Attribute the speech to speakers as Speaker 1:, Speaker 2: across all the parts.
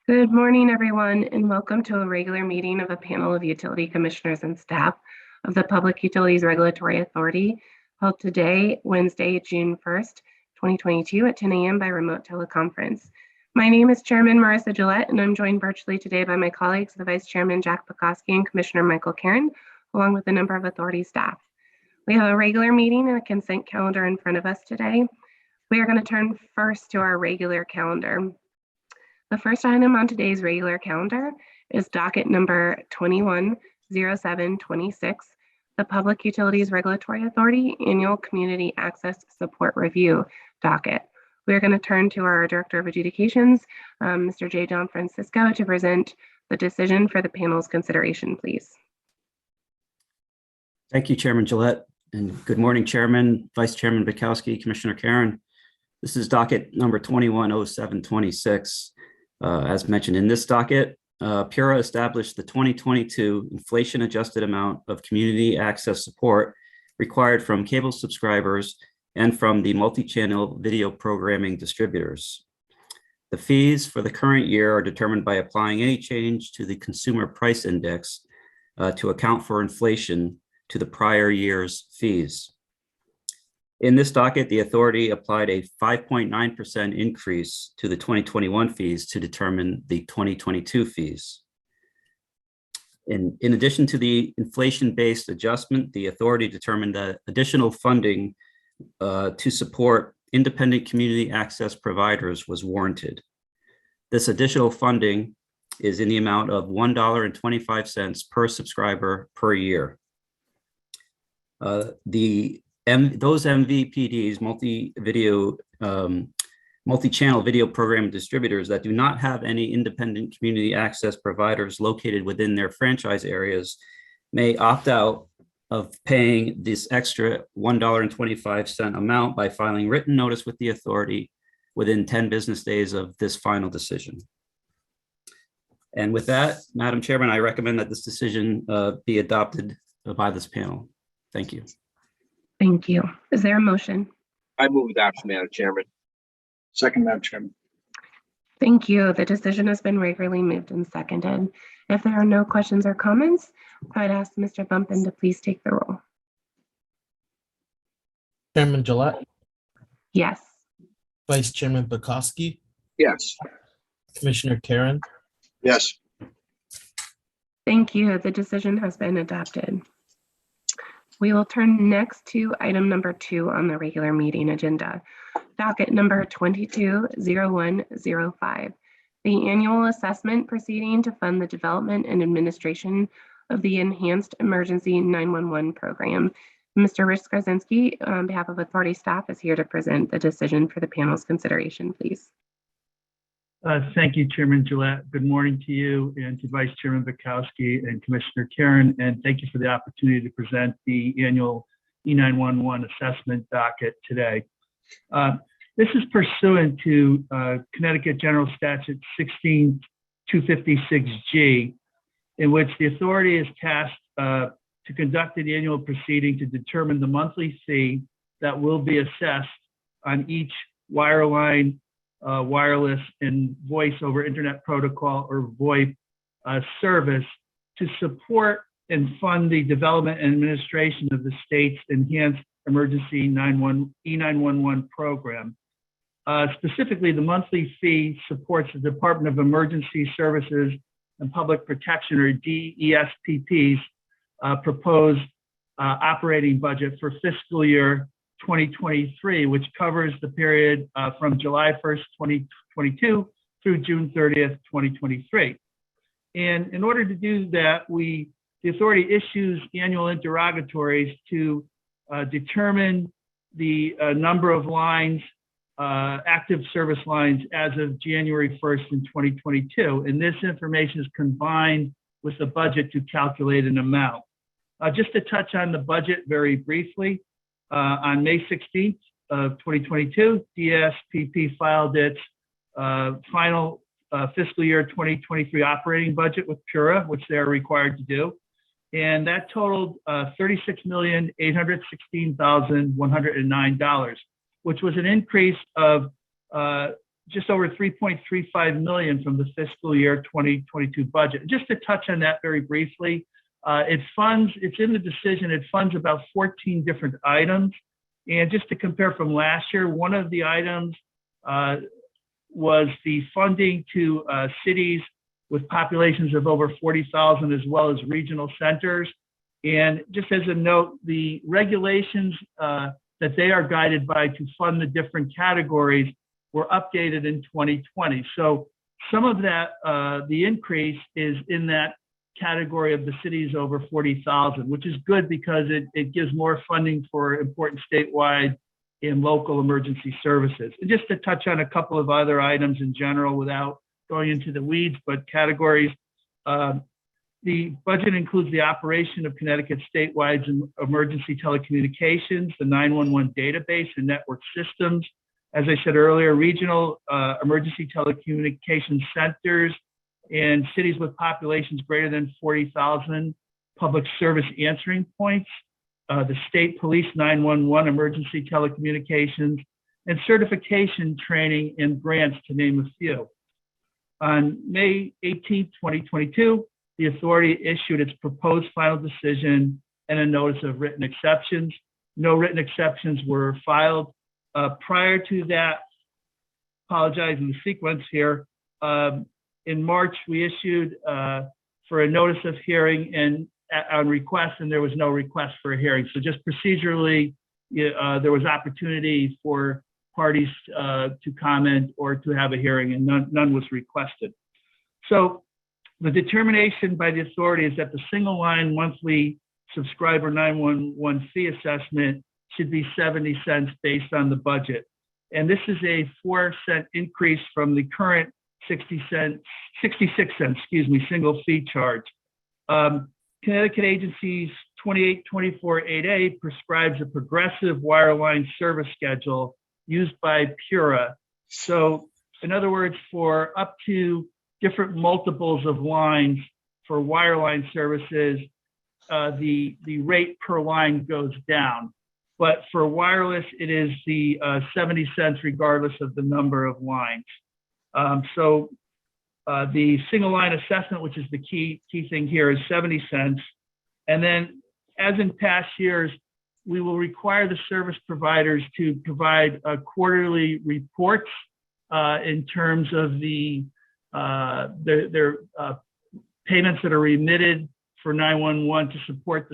Speaker 1: Good morning, everyone, and welcome to a regular meeting of a panel of utility commissioners and staff of the Public Utilities Regulatory Authority, held today, Wednesday, June 1st, 2022 at 10 a.m. by remote teleconference. My name is Chairman Marissa Gillette, and I'm joined virtually today by my colleagues, the Vice Chairman Jack Pekoski and Commissioner Michael Karen, along with a number of authority staff. We have a regular meeting and a consent calendar in front of us today. We are going to turn first to our regular calendar. The first item on today's regular calendar is docket number 210726, the Public Utilities Regulatory Authority Annual Community Access Support Review docket. We are going to turn to our Director of Adjudications, Mr. J. John Francisco, to present the decision for the panel's consideration, please.
Speaker 2: Thank you, Chairman Gillette, and good morning, Chairman, Vice Chairman Pekoski, Commissioner Karen. This is docket number 210726. As mentioned in this docket, PURA established the 2022 inflation-adjusted amount of community access support required from cable subscribers and from the multi-channel video programming distributors. The fees for the current year are determined by applying any change to the consumer price index to account for inflation to the prior year's fees. In this docket, the authority applied a 5.9% increase to the 2021 fees to determine the 2022 fees. In addition to the inflation-based adjustment, the authority determined that additional funding to support independent community access providers was warranted. This additional funding is in the amount of $1.25 per subscriber per year. Those MVPDs, multi-channel video program distributors that do not have any independent community access providers located within their franchise areas may opt out of paying this extra $1.25 amount by filing written notice with the authority within 10 business days of this final decision. And with that, Madam Chairman, I recommend that this decision be adopted by this panel. Thank you.
Speaker 1: Thank you. Is there a motion?
Speaker 3: I move adoption, Madam Chairman.
Speaker 4: Second, Madam Chairman.
Speaker 1: Thank you. The decision has been regularly moved and seconded. If there are no questions or comments, I'd ask Mr. Bumpin to please take the roll.
Speaker 5: Chairman Gillette,
Speaker 1: Yes.
Speaker 5: Vice Chairman Pekoski,
Speaker 3: Yes.
Speaker 5: Commissioner Karen,
Speaker 4: Yes.
Speaker 1: Thank you. The decision has been adopted. We will turn next to item number 2 on the regular meeting agenda, docket number 220105, the annual assessment proceeding to fund the development and administration of the Enhanced Emergency 911 program. Mr. Rich Skarzinski, on behalf of authority staff, is here to present the decision for the panel's consideration, please.
Speaker 6: Thank you, Chairman Gillette. Good morning to you and to Vice Chairman Pekoski and Commissioner Karen, and thank you for the opportunity to present the annual E911 assessment docket today. This is pursuant to Connecticut General Statute 16256G, in which the authority is tasked to conduct an annual proceeding to determine the monthly fee that will be assessed on each wireline, wireless, and voice over internet protocol or VoIP service to support and fund the development and administration of the state's Enhanced Emergency E911 program. Specifically, the monthly fee supports the Department of Emergency Services and Public Protection, or DESPP's, proposed operating budget for fiscal year 2023, which covers the period from July 1st, 2022 through June 30th, 2023. And in order to do that, the authority issues annual interrogatories to determine the number of lines, active service lines as of January 1st in 2022. And this information is combined with the budget to calculate an amount. Just to touch on the budget very briefly, on May 16th of 2022, DSPP filed its final fiscal year 2023 operating budget with PURA, which they are required to do. And that totaled $36,816,109, which was an increase of just over 3.35 million from the fiscal year 2022 budget. Just to touch on that very briefly, it's in the decision, it funds about 14 different items. And just to compare from last year, one of the items was the funding to cities with populations of over 40,000, as well as regional centers. And just as a note, the regulations that they are guided by to fund the different categories were updated in 2020. So some of that, the increase is in that category of the cities over 40,000, which is good because it gives more funding for important statewide and local emergency services. And just to touch on a couple of other items in general without going into the weeds, but categories, the budget includes the operation of Connecticut statewide emergency telecommunications, the 911 database and network systems. As I said earlier, regional emergency telecommunications centers and cities with populations greater than 40,000 public service answering points, the state police 911 emergency telecommunications, and certification training and grants, to name a few. On May 18, 2022, the authority issued its proposed final decision and a notice of written exceptions. No written exceptions were filed. Prior to that, apologizing the sequence here, in March, we issued for a notice of hearing and on request, and there was no request for a hearing. So just procedurally, there was opportunity for parties to comment or to have a hearing, and none was requested. So the determination by the authority is that the single line monthly subscriber 911 fee assessment should be 70 cents based on the budget. And this is a 4-cent increase from the current 66 cents, single fee charge. Connecticut Agencies 2824-8A prescribes a progressive wireline service schedule used by PURA. So in other words, for up to different multiples of lines for wireline services, the rate per line goes down. But for wireless, it is the 70 cents regardless of the number of lines. So the single line assessment, which is the key thing here, is 70 cents. And then, as in past years, we will require the service providers to provide quarterly reports in terms of their payments that are remitted for 911 to support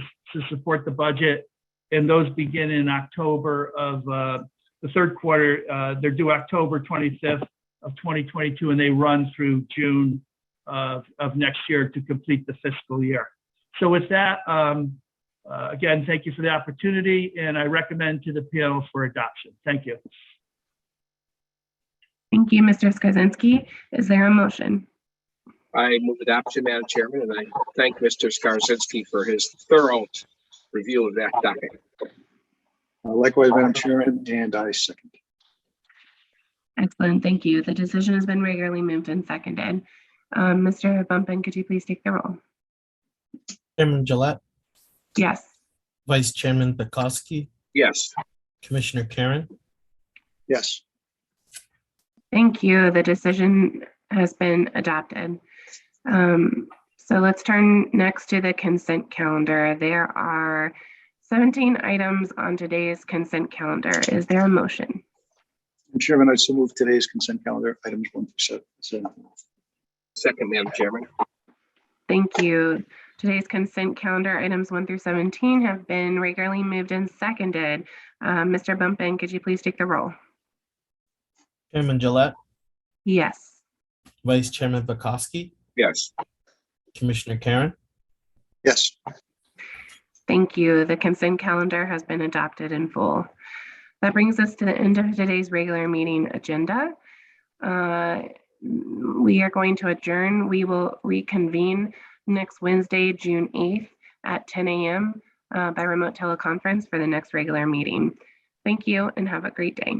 Speaker 6: the budget. And those begin in October of the third quarter. They're due October 25th of 2022, and they run through June of next year to complete the fiscal year. So with that, again, thank you for the opportunity, and I recommend to the panel for adoption. Thank you.
Speaker 1: Thank you, Mr. Skarzinski. Is there a motion?
Speaker 3: I move adoption, Madam Chairman, and I thank Mr. Skarzinski for his thorough review of that docket.
Speaker 4: Likewise, Madam Chairman, and I second.
Speaker 1: Excellent, thank you. The decision has been regularly moved and seconded. Mr. Bumpin, could you please take the roll?
Speaker 5: Chairman Gillette,
Speaker 1: Yes.
Speaker 5: Vice Chairman Bukowski,
Speaker 3: Yes.
Speaker 5: Commissioner Karen,
Speaker 4: Yes.
Speaker 1: Thank you. The decision has been adopted. So let's turn next to the consent calendar. There are 17 items on today's consent calendar. Is there a motion?
Speaker 4: Madam Chairman, I so move today's consent calendar, items 1 through 7.
Speaker 3: Second, Madam Chairman.
Speaker 1: Thank you. Today's consent calendar items 1 through 17 have been regularly moved and seconded. Mr. Bumpin, could you please take the roll?
Speaker 5: Chairman Gillette,
Speaker 1: Yes.
Speaker 5: Vice Chairman Bukowski,
Speaker 3: Yes.
Speaker 5: Commissioner Karen,
Speaker 4: Yes.
Speaker 1: Thank you. The consent calendar has been adopted in full. That brings us to the end of today's regular meeting agenda. We are going to adjourn. We will reconvene next Wednesday, June 8th at 10 a.m. By remote teleconference for the next regular meeting. Thank you and have a great day.